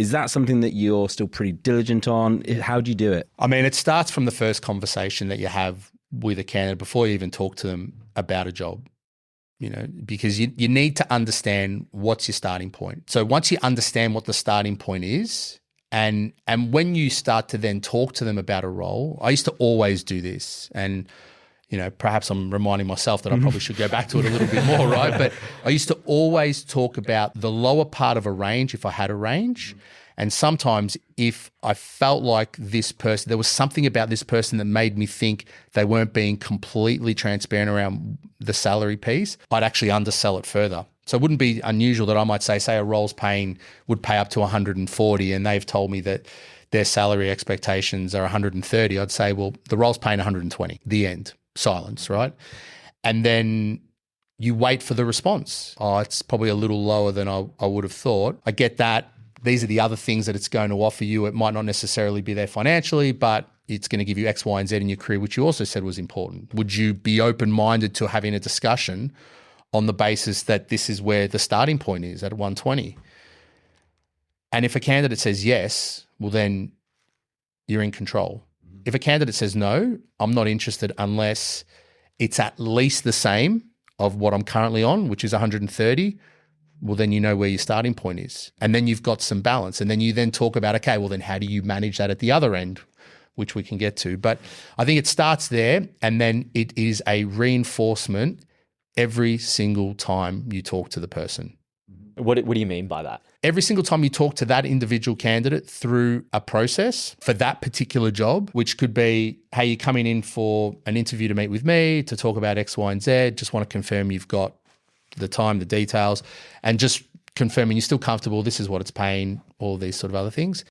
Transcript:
Is that something that you're still pretty diligent on? How do you do it? I mean, it starts from the first conversation that you have with a candidate before you even talk to them about a job, because you need to understand what's your starting point. So once you understand what the starting point is, and when you start to then talk to them about a role, I used to always do this, and perhaps I'm reminding myself that I probably should go back to it a little bit more, right? But I used to always talk about the lower part of a range if I had a range. And sometimes if I felt like this person, there was something about this person that made me think they weren't being completely transparent around the salary piece, I'd actually undersell it further. So it wouldn't be unusual that I might say a role's would pay up to 140 and they've told me that their salary expectations are 130. I'd say, well, the role's paying 120, the end. Silence, right? And then you wait for the response. Oh, it's probably a little lower than I would have thought. I get that. These are the other things that it's going to offer you. It might not necessarily be there financially, but it's going to give you X, Y, and Z in your career, which you also said was important. Would you be open-minded to having a discussion on the basis that this is where the starting point is at 120? And if a candidate says yes, well, then you're in control. If a candidate says no, I'm not interested unless it's at least the same of what I'm currently on, which is 130, well, then you know where your starting point is. And then you've got some balance. And then you then talk about, okay, well, then how do you manage that at the other end, which we can get to. But I think it starts there, and then it is a reinforcement every single time you talk to the person. What do you mean by that? Every single time you talk to that individual candidate through a process for that particular job, which could be, hey, you're coming in for an interview to meet with me to talk about X, Y, and Z. Just want to confirm you've got the time, the details, and just confirming you're still comfortable. This is what it's paying, all these sort of other things.